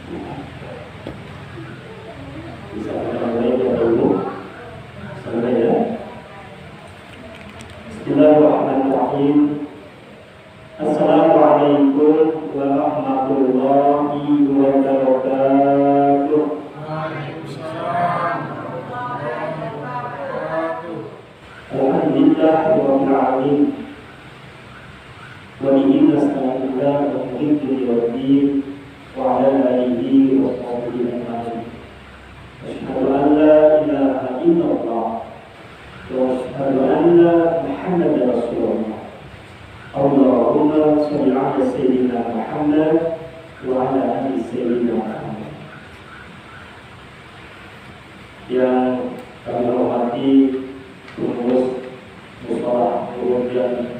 Bisa kita mulai dulu sampai ya. Bismillahirrahmanirrahim. Assalamualaikum warahmatullahi wabarakatuh. Waalaikumsalam warahmatullahi wabarakatuh. Alhamdulillahirabbil alamin. Wa bihi nasta'inu ala umuri waddin wa ala alihi wa sahbihi ajma'in. Asyhadu an la ilaha illallah wa asyhadu anna Muhammadar Rasulullah. Allahumma shalli ala sayyidina Muhammad wa ala ali sayyidina Muhammad. Yang kami hormati pengurus musyawarah kemudian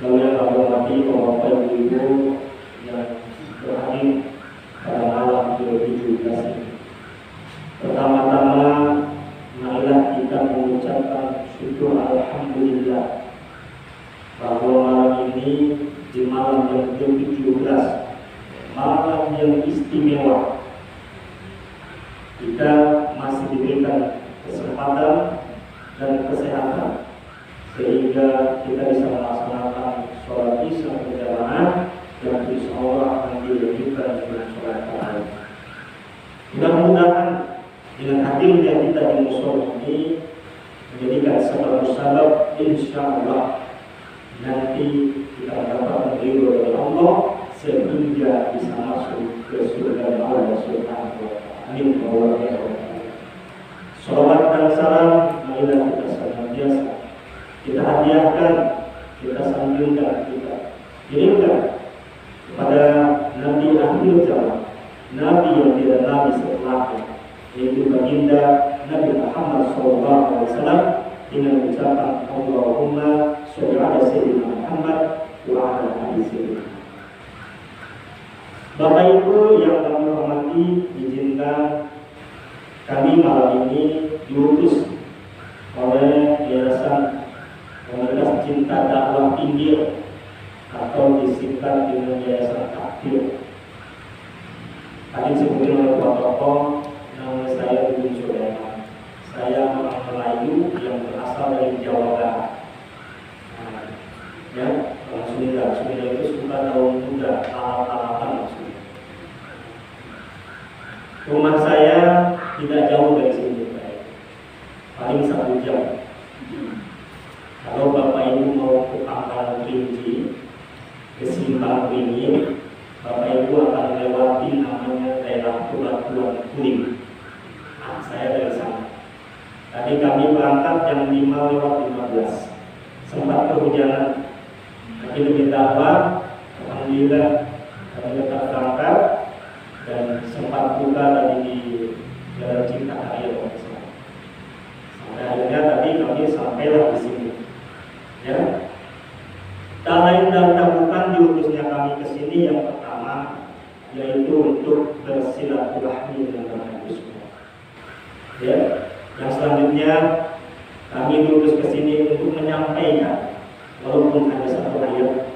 lalu yang kami hormati bapak ibu yang berhadir pada malam ke-17 ini. Pertama-tama marilah kita mengucapkan syukur alhamdulillah bahwa malam ini di malam yang ke-17, malam yang istimewa, kita masih diberikan kesempatan dan kesehatan sehingga kita bisa melaksanakan sholat isya berjamaah yang insya Allah akan dilanjutkan dengan sholat tarawih. Mudah-mudahan dengan hadirnya kita di musola ini menjadikan sebab insya Allah nanti kita dapat ridho dari Allah sehingga bisa masuk ke surga Allah Subhanahu wa taala. Amin. Salawat dan salam marilah kita senantiasa kita hadiahkan, kita sanjungkan, kita kirimkan kepada Nabi akhir zaman, Nabi yang tidak nabi setelahnya, yaitu baginda Nabi Muhammad SAW dengan ucapan Allahumma sholli ala sayyidina Muhammad wa ala ali sayyidina. Bapak Ibu yang kami hormati, izinkan kami malam ini diutus oleh Yayasan Komunitas Cinta Dakwah Pinggir atau disingkat dengan Yayasan Takfir. Tadi disebutkan oleh Pak Tokoh, nama saya Budi Sulaiman. Saya orang Melayu yang berasal dari Jawa Barat. Ya, orang Sunda. Sunda itu suka daun muda, talap-talapan maksudnya. Rumah saya tidak jauh dari sini, paling 1 jam. Kalau Bapak Ibu mau ke Pangkalan Kerinci, ke Simpang Beringin, Bapak Ibu akan melewati namanya daerah Batuan Kuning. Nah, saya dari sana. Tadi kami berangkat jam 5:15. Sempat kehujanan, tapi lebih dakwah. Alhamdulillah kami tetap berangkat dan sempat buka tadi di Jalan Cinta Air. Sampai akhirnya tadi kami sampailah di sini. Ya, tak lain dan tak bukan diutusnya kami ke sini yang pertama yaitu untuk bersilaturahmi dengan Bapak Ibu semua. Ya, yang selanjutnya kami diutus ke sini untuk menyampaikan walaupun hanya 1 ayat,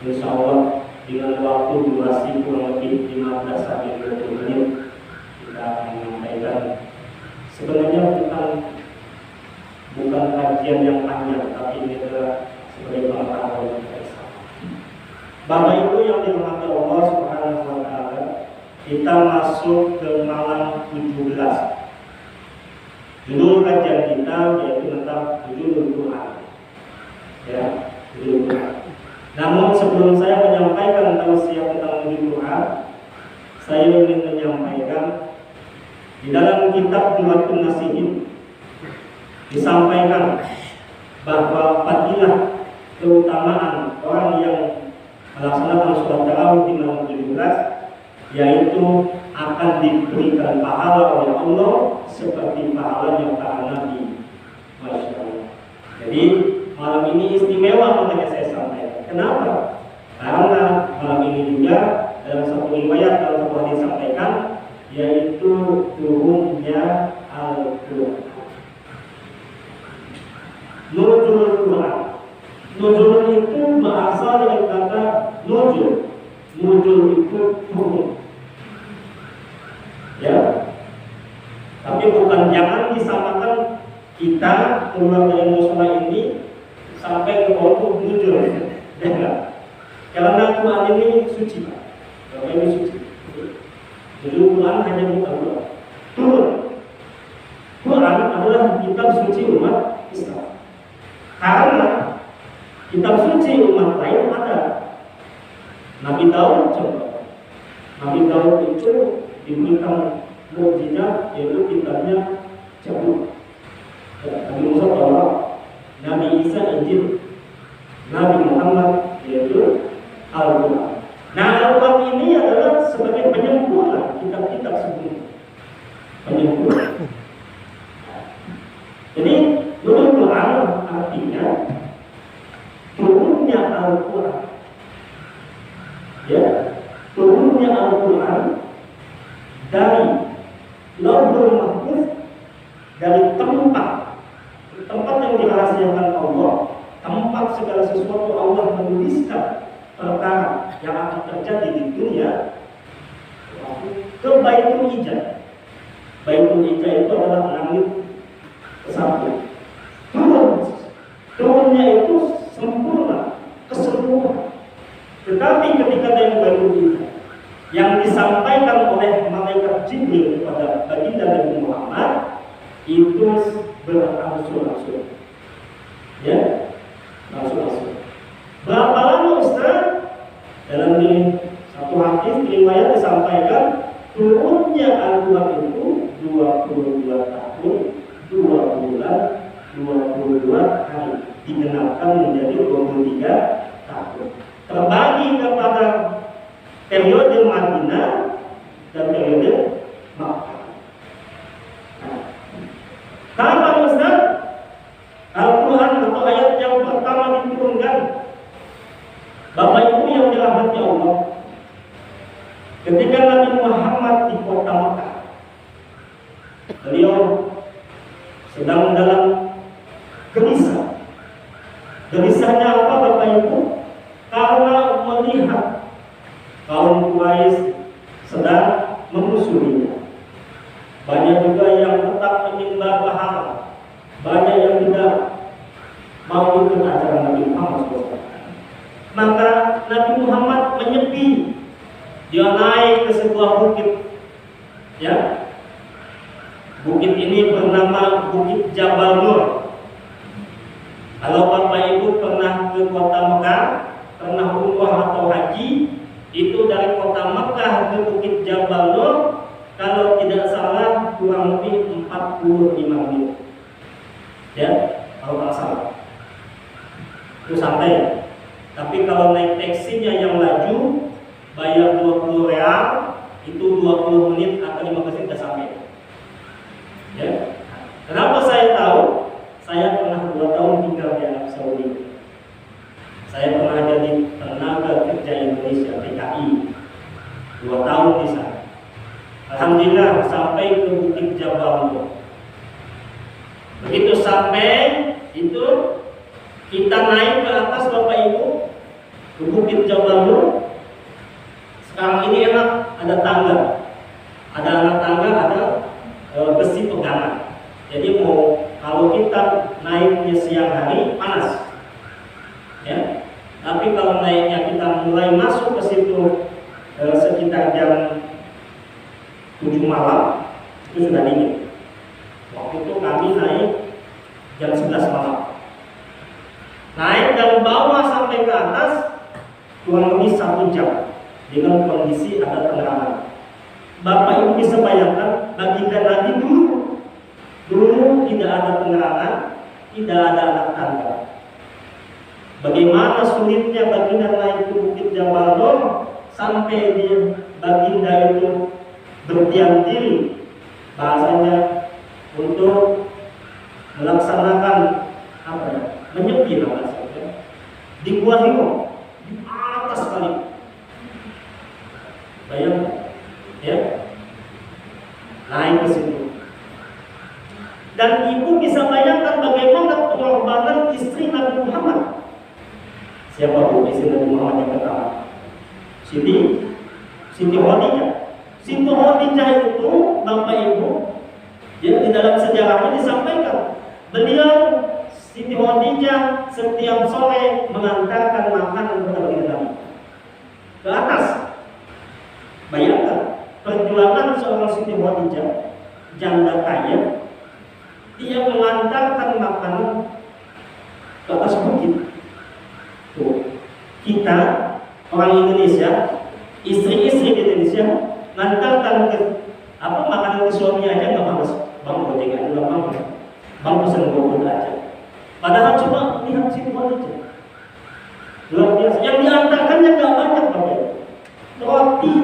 insya Allah dengan waktu durasi kurang lebih 15 sampai 20 menit kita akan menyampaikan. Sebenarnya bukan kajian yang panjang, tapi ini adalah sebagai pengetahuan kita bersama. Bapak Ibu yang dirahmati Allah Subhanahu wa taala, kita masuk ke malam 17. Judul kajian kita yaitu tentang judul Quran. Ya, judul Quran. Namun sebelum saya menyampaikan tausiah tentang judul Quran, saya ingin menyampaikan di dalam kitab Duatun Nasihin disampaikan bahwa fadilah keutamaan orang yang melaksanakan sholat tarawih di malam 17 yaitu akan diberikan pahala oleh Allah seperti pahalanya para nabi. Masya Allah. Jadi malam ini istimewa makanya saya sampaikan. Kenapa? Karena malam ini juga dalam satu riwayat dalam satu hadis disampaikan yaitu turunnya Al-Quran. Nuzulul Quran. Nuzul itu berasal dari kata nuzul. nuzul itu turun. Ya, tapi bukan, jangan disamakan kita keluar dari musola ini sampai ke bawah nuzul. Ya enggak? Karena Quran ini suci, Pak. Quran ini suci. Jadi Quran hanya bukan Quran. Quran adalah kitab suci umat Islam. Karena kitab suci umat lain ada. Nabi Daud coba. Nabi Daud itu diberikan mukjizat, yaitu kitabnya Zabur. Nabi Musa Taurat, Nabi Isa Injil, Nabi Muhammad yaitu Al-Quran. Nah, Al-Quran ini adalah sebagai penyempurna kitab-kitab sebelumnya. Penyempurna. Jadi, nuzul Quran artinya turunnya Al-Quran. Ya, turunnya Al-Quran dari Lauhul Mahfuz, dari tempat yang dirahasiakan Allah, tempat segala sesuatu Allah menuliskan perkara yang akan terjadi di dunia, ke Baitul Ijaz. Baitul Ijaz itu adalah langit ke-1. Turunnya itu sempurna, keseluruhan. Tetapi ketika dari Baitul Ijaz yang disampaikan oleh malaikat Jibril kepada baginda Nabi Muhammad itu berangsur-angsur. Ya, berangsur-angsur. Berapa lama Ustaz? Dalam satu hadis riwayat disampaikan turunnya Al-Quran itu 22 tahun, 2 bulan, 22 hari, digenapkan menjadi 23 tahun. Terbagi kepada periode Madinah dan periode Makkah. Kapan Ustaz Al-Quran atau ayat yang pertama diturunkan? Bapak Ibu yang dirahmati Allah, ketika Nabi Muhammad di kota Makkah, beliau sedang dalam gelisah. Gelisahnya apa Bapak Ibu? Karena melihat kaum Quraisy sedang memusuhinya. Banyak juga yang tetap menyembah berhala, banyak yang tidak mau ikut ajaran Nabi Muhammad SAW. Maka Nabi Muhammad menyepi. Dia naik ke sebuah bukit. Ya, bukit ini bernama Bukit Jabal Nur. Kalau Bapak Ibu pernah ke kota Mekah, pernah umrah atau haji, itu dari kota Mekah ke Bukit Jabal Nur, kalau tidak salah kurang lebih 45 menit. Ya, kalau tak salah. Itu santai ya. Tapi kalau naik taksinya yang laju, bayar 20 real, itu 20 menit atau 15 menit sudah sampai. Ya. Kenapa saya tahu? Saya pernah 2 tahun tinggal di Arab Saudi. Saya pernah jadi tenaga kerja Indonesia (TKI) 2 tahun di sana. Alhamdulillah sampai ke Bukit Jabal Nur. Begitu sampai itu, kita naik ke atas Bapak Ibu, ke Bukit Jabal Nur. Sekarang ini enak, ada tangga, ada anak tangga, ada besi pegangan. Jadi kalau kita naiknya siang hari panas, ya. Tapi kalau naiknya kita mulai masuk ke situ sekitar jam 7 malam, itu sudah dingin. Waktu itu kami naik jam 11 malam. Naik dari bawah sampai ke atas kurang lebih 1 jam dengan kondisi ada penerangan. Bapak Ibu bisa bayangkan baginda Nabi dulu tidak ada penerangan, tidak ada anak tangga. Bagaimana sulitnya baginda naik ke Bukit Jabal Nur sampai di baginda itu berdiam diri, bahasanya untuk melaksanakan apa ya? Menyepi namanya, di Gua Hiro, di atas sekali. Bayangkan, ya, naik ke situ. Dan ibu bisa bayangkan bagaimana pengorbanan istri Nabi Muhammad. Siapa bu istri Nabi Muhammad yang pertama? Siti Khadijah. Siti Khadijah itu Bapak Ibu, ya, di dalam sejarahnya disampaikan beliau Siti Khadijah setiap sore mengantarkan makanan kepada Nabi ke atas. Bayangkan perjuangan seorang Siti Khadijah, janda kaya, dia mengantarkan makanan ke atas bukit. Tuh. Kita orang Indonesia, istri-istri di Indonesia ngantarkan ke makanan ke suami aja nggak bagus, bang gojengan nggak mau, bang pesen gopur aja. Padahal coba lihat Siti Khadijah, luar biasa. Yang diantarkannya nggak banyak banget, roti,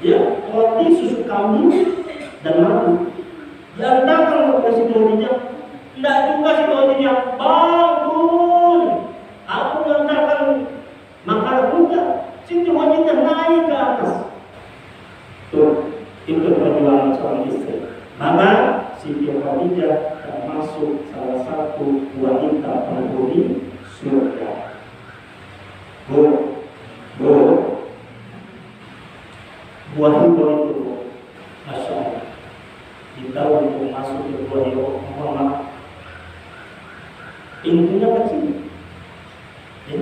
ya, roti, susu kambing dan madu. Diantarkan ke Siti Khadijah, nggak juga Siti Khadijah, bangun, aku mengantarkan makanan juga. Siti Khadijah naik ke atas. Tuh, itu perjuangan seorang istri. Maka Siti Khadijah termasuk salah satu wanita penghuni surga. Buah hibur itu, Masya Allah, kita untuk masuk ke buah hibur Muhammad, pintunya kecil, ya.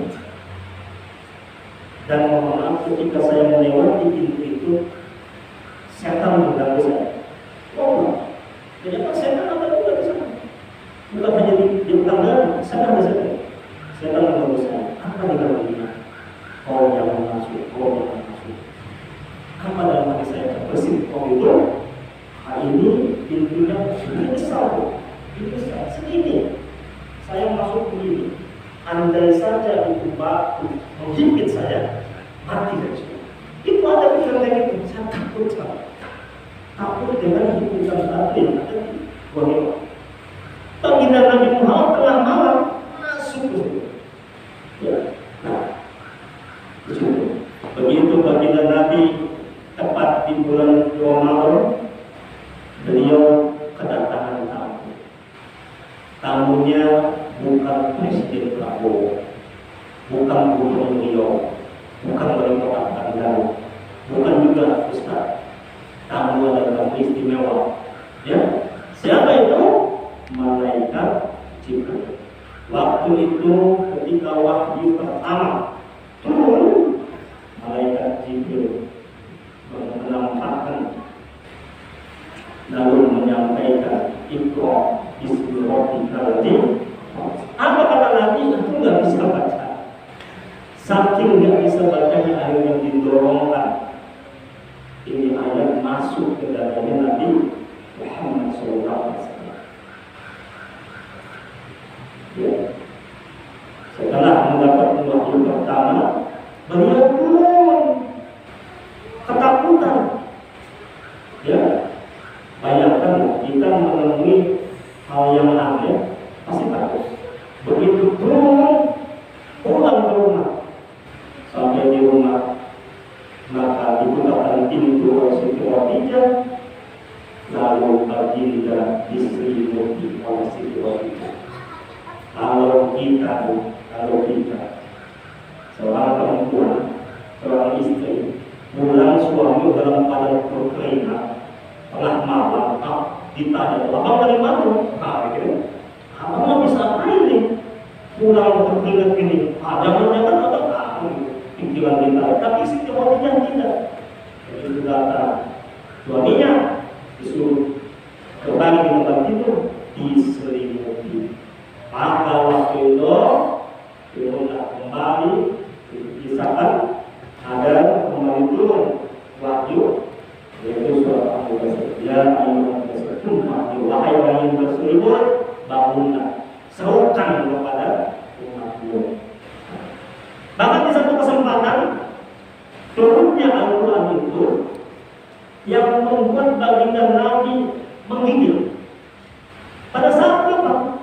Dan mohon maaf, ketika saya melewati pintu itu, setan mengganggu saya. Oh, jadi setan ada juga di sana. Bukan hanya di tangga, setan ada sana. Setan mengganggu saya. Apa diganggunya? Oh, jangan masuk. Oh, jangan masuk. Apa dalam hati saya terbersih? Oh, itu hari ini pintunya ini besar, ini besar. Segini. Saya masuk begini. Andai saja itu batu menggigit saya, mati dari sini. Itu ada pikiran kayak gitu. Saya takut sekali. Takut dengan hiburan batu yang ada di Borneo. Baginda Nabi Muhammad tengah malam masuk ke situ. Ya, nah, di situ. Begitu baginda Nabi tepat di bulan Ramadan, beliau kedatangan tamu. Tamunya bukan Presiden Prabowo, bukan Gubernur Riau, bukan wali kota Bandar, bukan juga Ustaz. Tamu adalah istimewa. Ya, siapa itu? Malaikat Jibril. Waktu itu ketika wahyu pertama turun, Malaikat Jibril menampakkan lalu menyampaikan Iqra bismi rabbikal ladzi. Apa kata Nabi? Itu nggak bisa baca. Saking nggak bisa bacanya, akhirnya didorongkan ini ayat masuk ke dalamnya Nabi Muhammad SAW. Ya. Setelah mendapat wahyu pertama, beliau turun ketakutan. Ya, bayangkan kita menemui hal yang aneh, pasti takut. Begitu turun, pulang ke rumah, sampai di rumah, maka dibukakan pintu oleh Siti Khadijah, lalu baginda diselimuti oleh Siti Khadijah. Kalau kita seorang perempuan, seorang istri, pulang suami dalam keadaan berkeringat, tengah malam, ditanya, abang dari mana? Abang mau bisa apa ini? Pulang berkeringat gini, jangan-jangan abang tahu pikiran kita. Tapi Siti Khadijah tidak. Begitu datang suaminya, disuruh kembali di tempat itu, diselimuti. Maka waktu itu turunlah kembali, dikisahkan ada kembali turun wahyu, yaitu surat Al-Mudaththir. Ya ayyuhal mudaththir, wahai orang yang berselimut, bangunlah, serukan kepada umatmu. Bahkan di satu kesempatan turunnya Al-Quran itu yang membuat baginda Nabi menggigil. Pada saat apa?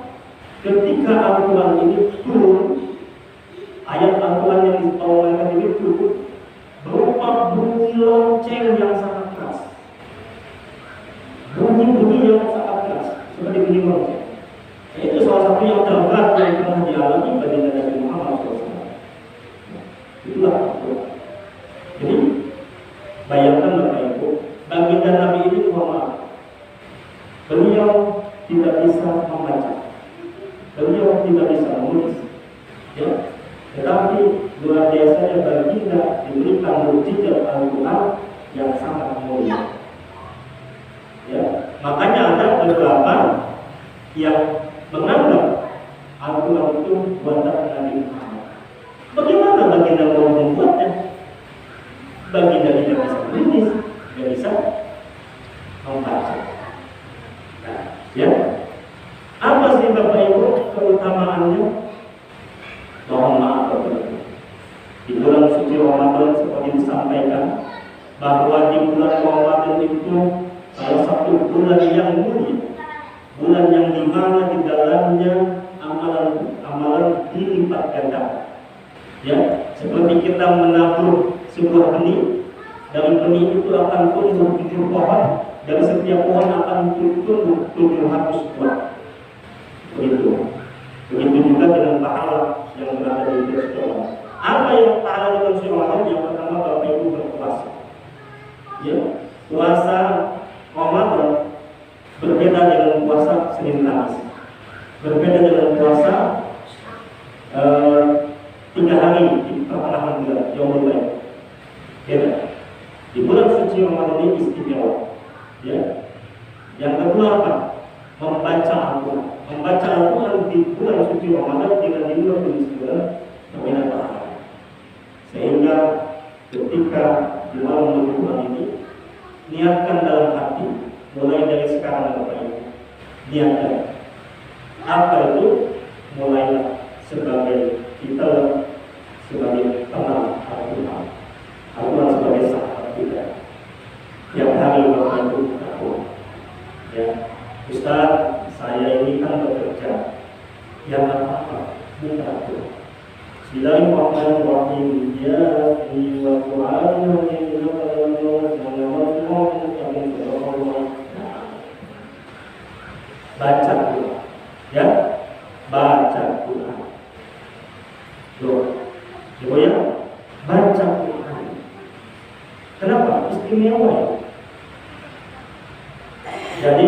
Ketika Al-Quran ini turun, ayat Al-Quran yang dibawakan ini turun berupa bunyi lonceng yang sangat keras. Bunyi-bunyi yang sangat keras, seperti bunyi lonceng. Itu salah satu yang terberat yang pernah dialami baginda Nabi Muhammad SAW. Itulah Al-Quran. Bayangkan Bapak Ibu, baginda Nabi ini Muhammad, beliau tidak bisa membaca, beliau tidak bisa menulis, ya. Tetapi luar biasanya baginda diberikan mukjizat Al-Quran yang sangat mulia. Ya, makanya ada beberapa yang menganggap Al-Quran itu buatan Nabi Muhammad. Bagaimana baginda mau membuatnya? Baginda tidak bisa menulis, tidak bisa membaca. Nah, ya, apa sih Bapak Ibu keutamaannya? Mohon maaf Bapak Ibu. Di bulan suci Ramadan seperti disampaikan bahwa di bulan Ramadan itu salah satu bulan yang mulia, bulan yang dimana di dalamnya amalan dilipat ganda. Ya, seperti kita menabur sebuah benih, dari benih itu akan tumbuh 7 pohon, dari setiap pohon akan tumbuh 700 buah. Begitu juga dengan pahala yang berada di surga. Apa yang pahala dengan surga? Yang pertama Bapak Ibu berpuasa. Ya, puasa Ramadan berbeda dengan puasa Senin Kamis, berbeda dengan puasa 3 hari di pertengahan bulan Yaumul Baik. Beda. Di bulan suci Ramadan ini istimewa. Ya. Yang kedua apa? Membaca Al-Quran. Membaca Al-Quran di bulan suci Ramadan dengan di bulan berbeda pahala. Sehingga ketika di malam Quran ini, niatkan dalam hati, mulai dari sekarang Bapak Ibu, niatkan. Apa itu? Mulailah sebagai kita sebagai teman Al-Quran, Al-Quran sebagai sahabat kita. Yang hari Bapak Ibu tahu, ya, Ustaz, saya ini kan bekerja, yang apa? Bukan itu. Bismillahirrahmanirrahim. Ya wa Qur'an baca Quran, ya, baca Quran. Coba ya, baca Quran. Kenapa? Istimewa ya. Jadi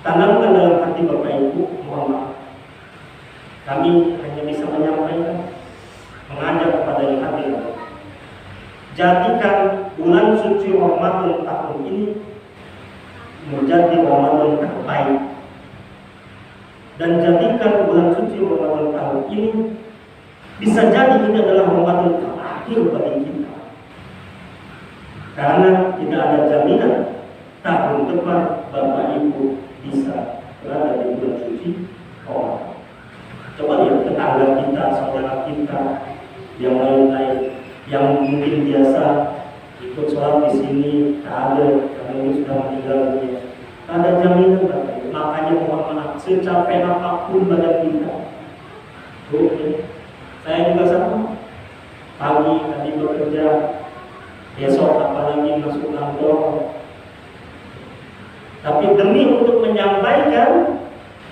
tanamkan dalam hati Bapak Ibu, mohon maaf, kami hanya bisa menyampaikan, mengajak kepada yang hadir. Jadikan bulan suci Ramadan tahun ini menjadi Ramadan terbaik, dan jadikan bulan suci Ramadan tahun ini bisa jadi ini adalah Ramadan terakhir bagi kita, karena tidak ada jaminan tahun depan Bapak Ibu bisa berada di bulan suci Ramadan. Coba lihat tetangga kita, saudara kita, yang lain-lain yang mungkin biasa ikut sholat di sini, tak ada, karena ini sudah meninggal dunia. Tak ada jaminan Bapak Ibu. Makanya mohon maaf, secapek apapun badan kita. Saya juga sama. Pagi tadi bekerja, besok apalagi masuk kantor. Tapi demi untuk menyampaikan,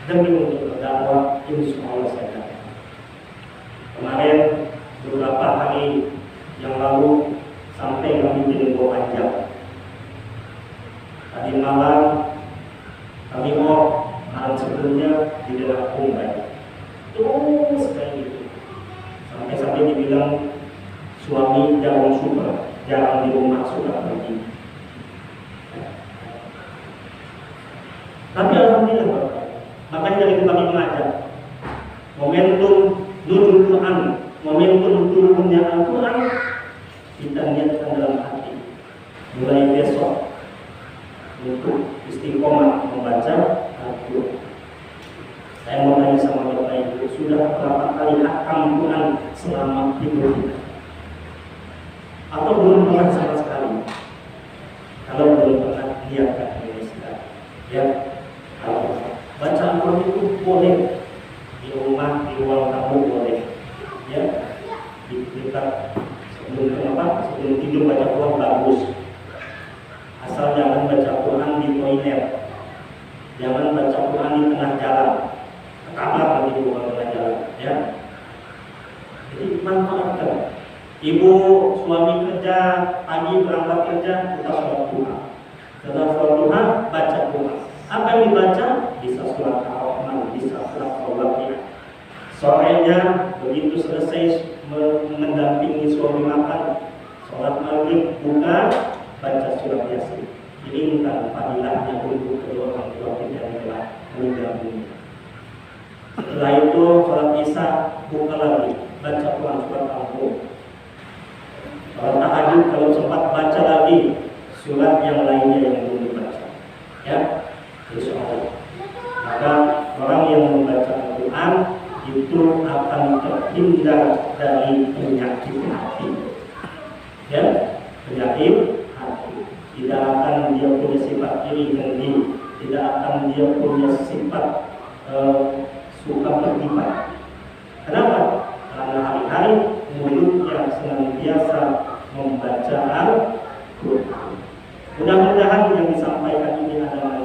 demi untuk berdakwah, insya Allah saya dapat. Kemarin beberapa hari yang lalu sampai kami di Lembok Panjang. Tadi malam kami malam sebelumnya di daerah Kumbai. Terus kayak gitu. Sampai dibilang suami jarang super, jarang di rumah, suka pergi. Tapi alhamdulillah Bapak, makanya dari itu kami mengajak momentum nuzul Quran, momentum turunnya Al-Quran, kita niatkan dalam hati mulai besok untuk istiqomah membaca Al-Quran. Saya mau tanya sama Bapak Ibu, sudah berapa kali hatam Quran selama hidup kita? Atau belum pernah sama sekali? Kalau belum pernah, niatkan ini sekarang. Ya, baca Al-Quran itu boleh di rumah, di ruang tamu boleh, ya, di dekat sebelum tidur baca Quran bagus. Asal jangan baca Quran di toilet, jangan baca Quran di tengah jalan, kamar lagi di tengah jalan, ya. Jadi manfaatkan. Ibu suami kerja kerja, pagi berangkat kerja, kita sholat duha. Setelah sholat duha, baca doa. Apa yang dibaca? Bisa surat Ar-Rahman, bisa surat Al-Waqiah. Sorenya begitu selesai mendampingi suami makan, sholat maghrib buka, baca surat Yasin. Ini bukan fadilahnya untuk kedua orang tua kita yang telah meninggal dunia. Setelah itu sholat isya buka lagi, baca Quran surat Al-Mulk. Sholat tahajud kalau sempat baca lagi surat yang lainnya yang belum dibaca. Ya, insya Allah. Maka orang yang membaca Al-Quran itu akan terhindar dari penyakit hati. Ya, penyakit hati. Tidak akan dia punya sifat iri dengki, tidak akan dia punya sifat suka bergibah. Kenapa? Karena hari-hari mulutnya senantiasa membaca Al-Quran. Mudah-mudahan yang disampaikan ini adalah